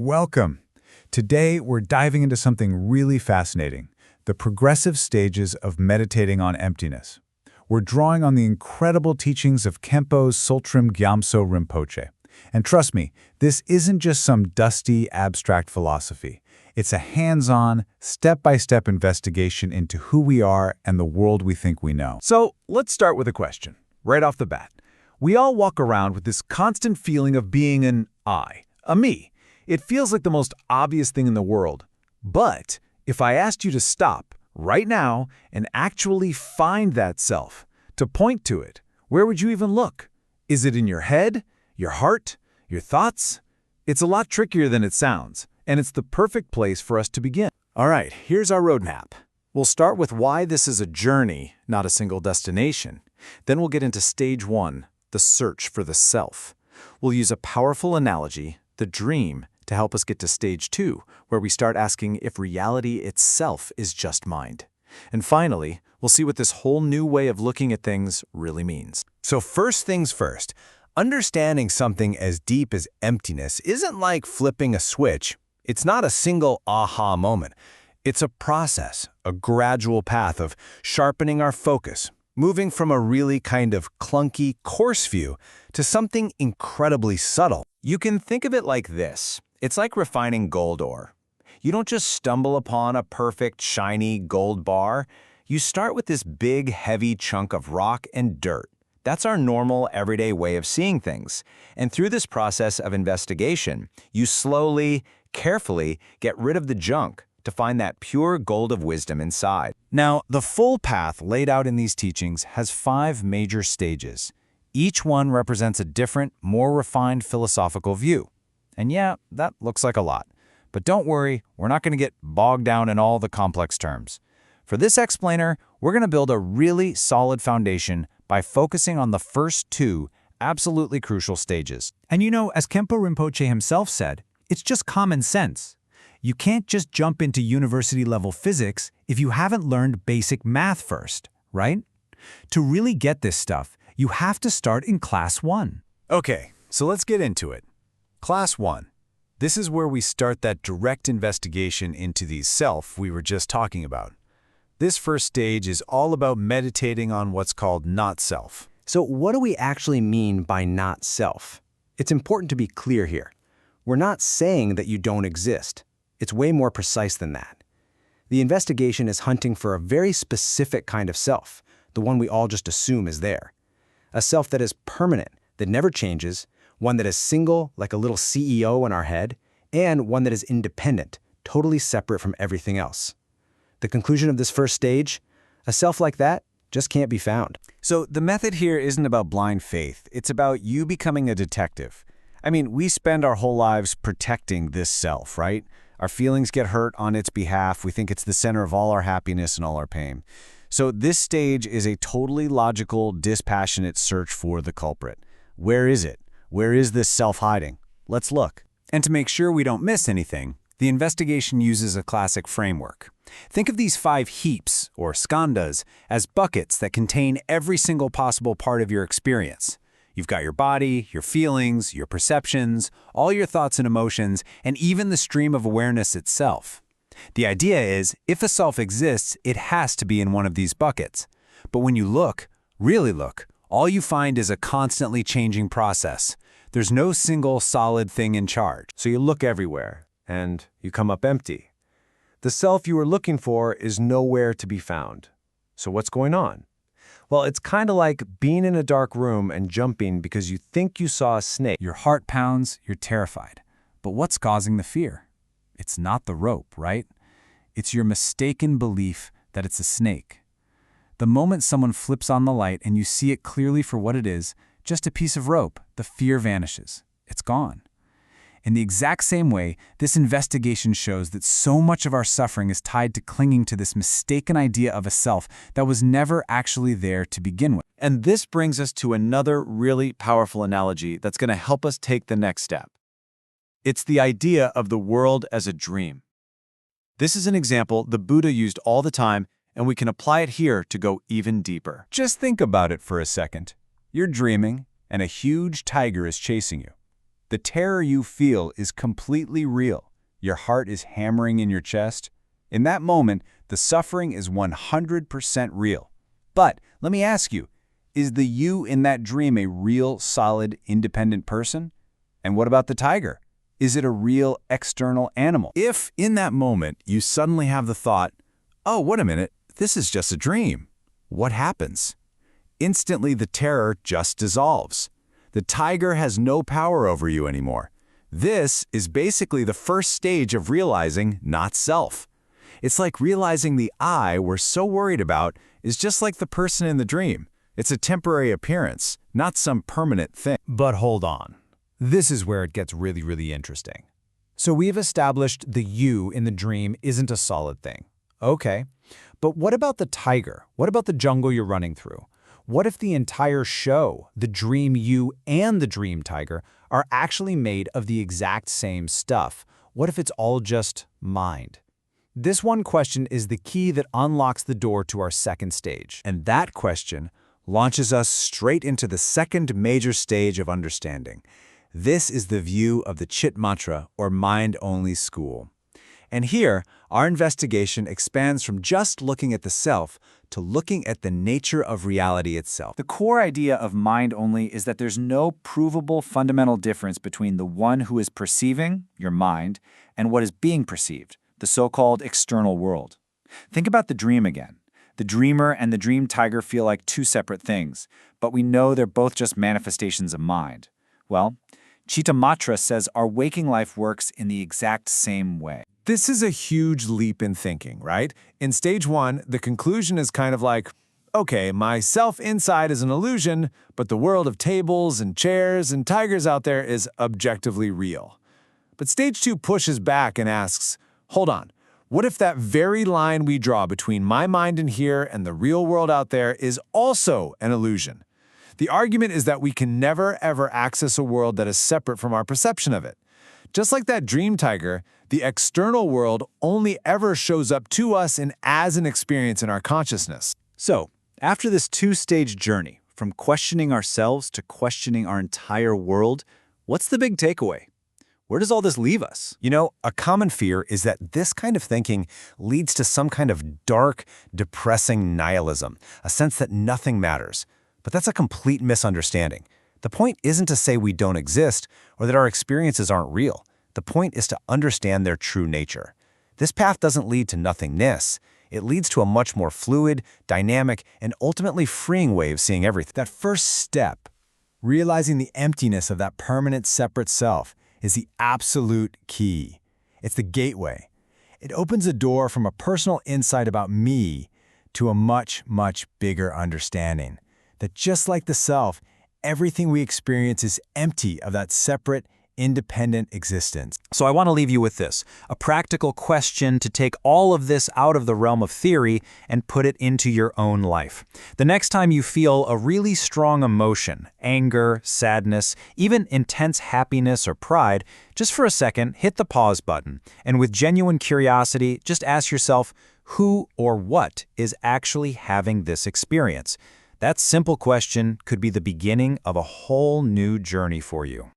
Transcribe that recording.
Welcome. Today, we're diving into something really fascinating, the progressive stages of meditating on emptiness. We're drawing on the incredible teachings of Khenpo Tsultrim Gyamtso Rinpoche. And trust me, this isn't just some dusty, abstract philosophy. It's a hands-on, step-by-step investigation into who we are and the world we think we know. So let's start with a question, right off the bat. We all walk around with this constant feeling of being an I, a me. It feels like the most obvious thing in the world. But if I asked you to stop right now and actually find that self, to point to it, where would you even look? Is it in your head, your heart, your thoughts? It's a lot trickier than it sounds, and it's the perfect place for us to begin. All right, here's our roadmap. We'll start with why this is a journey, not a single destination. Then we'll get into stage 1, the search for the self. We'll use a powerful analogy, the dream, to help us get to stage 2, where we start asking if reality itself is just mind. And finally, we'll see what this whole new way of looking at things really means. So first things first, understanding something as deep as emptiness isn't like flipping a switch. It's not a single aha moment. It's a process, a gradual path of sharpening our focus, moving from a really kind of clunky, coarse view to something incredibly subtle. You can think of it like this. It's like refining gold ore. You don't just stumble upon a perfect, shiny gold bar. You start with this big, heavy chunk of rock and dirt. That's our normal, everyday way of seeing things. And through this process of investigation, you slowly, carefully get rid of the junk to find that pure gold of wisdom inside. Now, the full path laid out in these teachings has 5 major stages. Each one represents a different, more refined philosophical view. And yeah, that looks like a lot. But don't worry, we're not going to get bogged down in all the complex terms. For this explainer, we're going to build a really solid foundation by focusing on the first 2 absolutely crucial stages. And you know, as Khenpo Rinpoche himself said, it's just common sense. You can't just jump into university-level physics if you haven't learned basic math first, right? To really get this stuff, you have to start in Class 1. Okay, so let's get into it. Class 1. This is where we start that direct investigation into the self we were just talking about. This first stage is all about meditating on what's called not-self. So what do we actually mean by not self? It's important to be clear here. We're not saying that you don't exist. It's way more precise than that. The investigation is hunting for a very specific kind of self, the one we all just assume is there. A self that is permanent, that never changes, one that is single, like a little CEO in our head, and one that is independent, totally separate from everything else. The conclusion of this first stage, a self like that just can't be found. So the method here isn't about blind faith. It's about you becoming a detective. I mean, we spend our whole lives protecting this self, right? Our feelings get hurt on its behalf. We think it's the center of all our happiness and all our pain. So this stage is a totally logical, dispassionate search for the culprit. Where is it? Where is this self hiding? Let's look. And to make sure we don't miss anything, the investigation uses a classic framework. Think of these 5 heaps, or skandhas, as buckets that contain every single possible part of your experience. You've got your body, your feelings, your perceptions, all your thoughts and emotions, and even the stream of awareness itself. The idea is, if a self exists, it has to be in one of these buckets. But when you look, really look, all you find is a constantly changing process. There's no single solid thing in charge. So you look everywhere, and you come up empty. The self you were looking for is nowhere to be found. So what's going on? Well, it's kind of like being in a dark room and jumping because you think you saw a snake. Your heart pounds, you're terrified. But what's causing the fear? It's not the rope, right? It's your mistaken belief that it's a snake. The moment someone flips on the light and you see it clearly for what it is, just a piece of rope, the fear vanishes. It's gone. In the exact same way, this investigation shows that so much of our suffering is tied to clinging to this mistaken idea of a self that was never actually there to begin with. And this brings us to another really powerful analogy that's going to help us take the next step. It's the idea of the world as a dream. This is an example the Buddha used all the time, and we can apply it here to go even deeper. Just think about it for a second. You're dreaming, and a huge tiger is chasing you. The terror you feel is completely real. Your heart is hammering in your chest. In that moment, the suffering is 100% real. But let me ask you, is the you in that dream a real, solid, independent person? And what about the tiger? Is it a real, external animal? If, in that moment, you suddenly have the thought, oh, wait a minute, this is just a dream, what happens? Instantly, the terror just dissolves. The tiger has no power over you anymore. This is basically the first stage of realizing not self. It's like realizing the I we're so worried about is just like the person in the dream. It's a temporary appearance, not some permanent thing. But hold on. This is where it gets really, really interesting. So we've established the you in the dream isn't a solid thing. Okay. But what about the tiger? What about the jungle you're running through? What if the entire show, the dream you and the dream tiger, are actually made of the exact same stuff? What if it's all just mind? This one question is the key that unlocks the door to our second stage. And that question launches us straight into the second major stage of understanding. This is the view of the Chitmatra, or mind-only school. And here, our investigation expands from just looking at the self to looking at the nature of reality itself. The core idea of mind only is that there's no provable fundamental difference between the one who is perceiving, your mind, and what is being perceived, the so-called external world. Think about the dream again. The dreamer and the dream tiger feel like two separate things, but we know they're both just manifestations of mind. Well, Chittamatra says our waking life works in the exact same way. This is a huge leap in thinking, right? In stage one, the conclusion is kind of like, okay, my self inside is an illusion, but the world of tables and chairs and tigers out there is objectively real. But stage two pushes back and asks, hold on, what if that very line we draw between my mind in here and the real world out there is also an illusion? The argument is that we can never, ever access a world that is separate from our perception of it. Just like that dream tiger, the external world only ever shows up to us as an experience in our consciousness. So, after this two-stage journey, from questioning ourselves to questioning our entire world, what's the big takeaway? Where does all this leave us? You know, a common fear is that this kind of thinking leads to some kind of dark, depressing nihilism, a sense that nothing matters. But that's a complete misunderstanding. The point isn't to say we don't exist or that our experiences aren't real. The point is to understand their true nature. This path doesn't lead to nothingness. It leads to a much more fluid, dynamic, and ultimately freeing way of seeing everything. That first step, realizing the emptiness of that permanent separate self, is the absolute key. It's the gateway. It opens a door from a personal insight about me to a much, much bigger understanding. That just like the self, everything we experience is empty of that separate, independent existence. So I want to leave you with this, a practical question to take all of this out of the realm of theory and put it into your own life. The next time you feel a really strong emotion, anger, sadness, even intense happiness or pride, just for a second, hit the pause button. And with genuine curiosity, just ask yourself, who or what is actually having this experience? That simple question could be the beginning of a whole new journey for you.